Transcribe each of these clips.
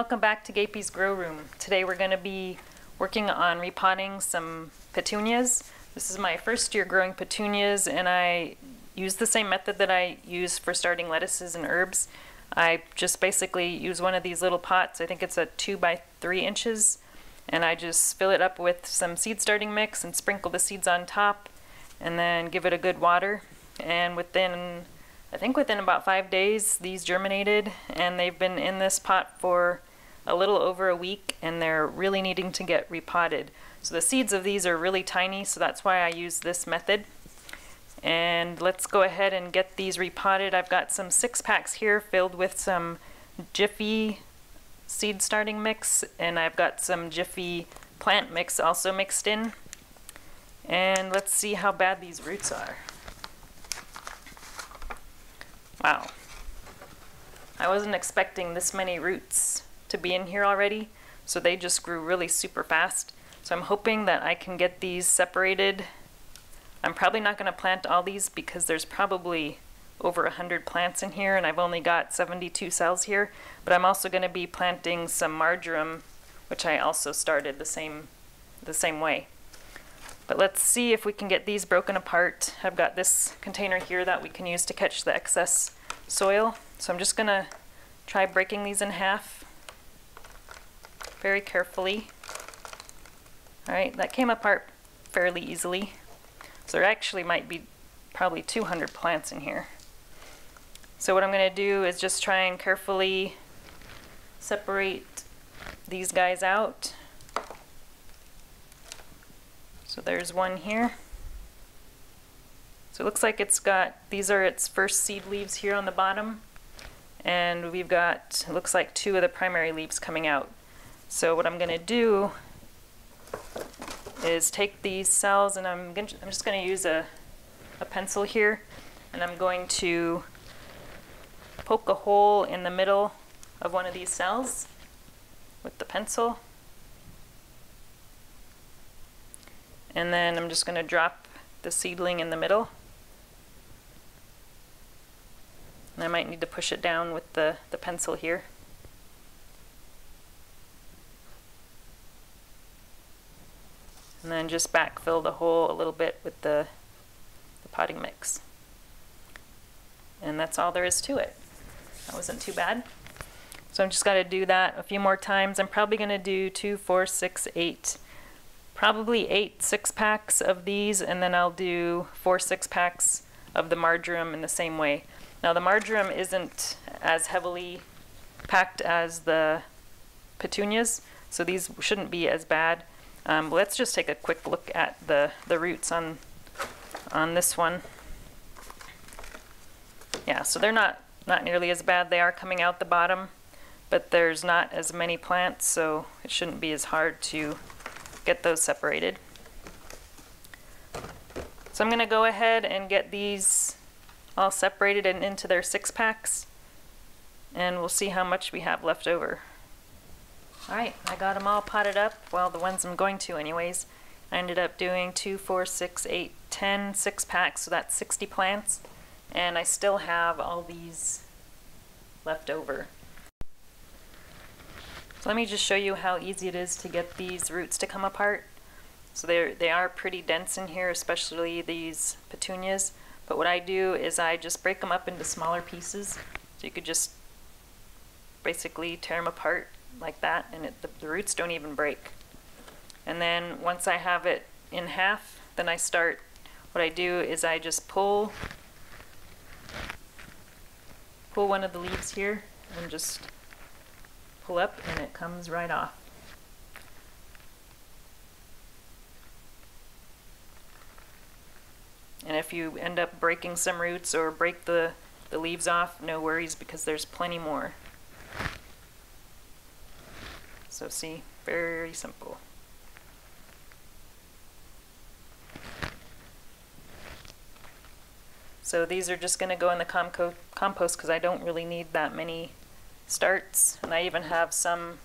welcome back to Gapey's Grow Room. Today we're going to be working on repotting some petunias. This is my first year growing petunias, and I use the same method that I use for starting lettuces and herbs. I just basically use one of these little pots. I think it's a 2 by 3 inches, and I just fill it up with some seed starting mix and sprinkle the seeds on top and then give it a good water. And I think within about 5 days these germinated, and they've been in this pot for a little over a week, and they're really needing to get repotted. So the seeds of these are really tiny, so that's why I use this method. And let's go ahead and get these repotted. I've got some 6-packs here filled with some Jiffy seed starting mix, and I've got some Jiffy plant mix also mixed in. And let's see how bad these roots are. Wow, I wasn't expecting this many roots to be in here already, so they just grew really super fast. So I'm hoping that I can get these separated. I'm probably not going to plant all these because there's probably over 100 plants in here, and I've only got 72 cells here, but I'm also going to be planting some marjoram, which I also started the same way. But let's see if we can get these broken apart. I've got this container here that we can use to catch the excess soil. So I'm just gonna try breaking these in half very carefully. All right, that came apart fairly easily. So there actually might be probably 200 plants in here. So what I'm gonna do is just try and carefully separate these guys out. So there's one here. So it looks like these are its first seed leaves here on the bottom. And we've got, it looks like 2 of the primary leaves coming out. So what I'm going to do is take these cells, and I'm just going to use a pencil here, and I'm going to poke a hole in the middle of one of these cells with the pencil. And then I'm just going to drop the seedling in the middle. And I might need to push it down with the pencil here. And then just backfill the hole a little bit with the potting mix. And that's all there is to it. That wasn't too bad. So I'm just going to do that a few more times. I'm probably going to do 2, 4, 6, 8. Probably 8 6-packs of these, and then I'll do 4 6-packs of the marjoram in the same way. Now the marjoram isn't as heavily packed as the petunias, so these shouldn't be as bad. Let's just take a quick look at the roots on this one. Yeah, so they're not nearly as bad. They are coming out the bottom, but there's not as many plants, so it shouldn't be as hard to get those separated. So I'm going to go ahead and get these all separated and into their 6-packs, and we'll see how much we have left over. Alright, I got them all potted up. Well, the ones I'm going to anyways. I ended up doing 2, 4, 6, 8, 10 6-packs, so that's 60 plants, and I still have all these left over. So let me just show you how easy it is to get these roots to come apart. So they are pretty dense in here, especially these petunias. But what I do is I just break them up into smaller pieces. So you could just basically tear them apart like that, and the roots don't even break. And then once I have it in half, then what I do is I just pull one of the leaves here and just pull up, and it comes right off. And if you end up breaking some roots or break the leaves off, no worries, because there's plenty more. So see, very simple. So these are just going to go in the compost because I don't really need that many starts, and I even have some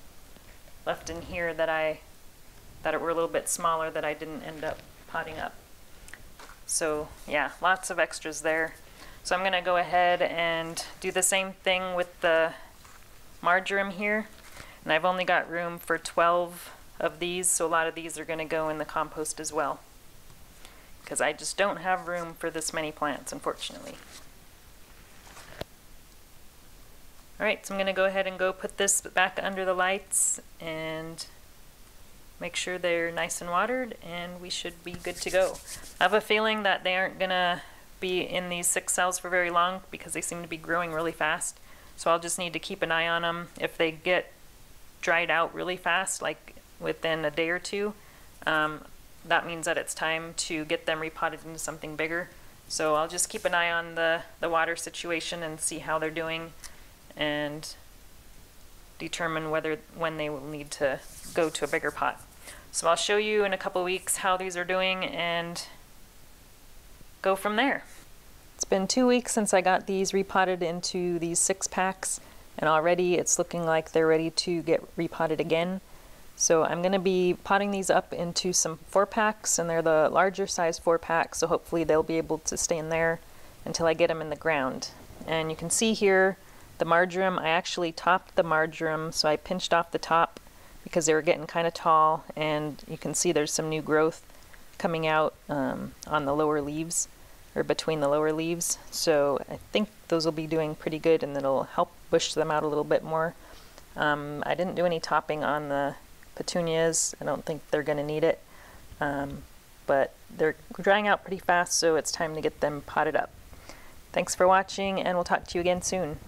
left in here that were a little bit smaller that I didn't end up potting up. So yeah, lots of extras there. So I'm going to go ahead and do the same thing with the marjoram here. And I've only got room for 12 of these, so a lot of these are going to go in the compost as well, because I just don't have room for this many plants, unfortunately. Alright, so I'm going to go ahead and go put this back under the lights and make sure they're nice and watered, and we should be good to go. I have a feeling that they aren't going to be in these 6 cells for very long because they seem to be growing really fast. So I'll just need to keep an eye on them. If they get dried out really fast, like within a day or two, that means that it's time to get them repotted into something bigger. So I'll just keep an eye on the water situation and see how they're doing, and determine when they will need to go to a bigger pot. So I'll show you in a couple weeks how these are doing and go from there. It's been 2 weeks since I got these repotted into these 6-packs, and already it's looking like they're ready to get repotted again. So I'm going to be potting these up into some 4-packs, and they're the larger size 4-packs, so hopefully they'll be able to stay in there until I get them in the ground. And you can see here the marjoram, I actually topped the marjoram, so I pinched off the top because they were getting kind of tall, and you can see there's some new growth coming out on the lower leaves, or between the lower leaves. So I think those will be doing pretty good, and it'll help bush them out a little bit more. I didn't do any topping on the petunias. I don't think they're going to need it, but they're drying out pretty fast, so it's time to get them potted up. Thanks for watching, and we'll talk to you again soon.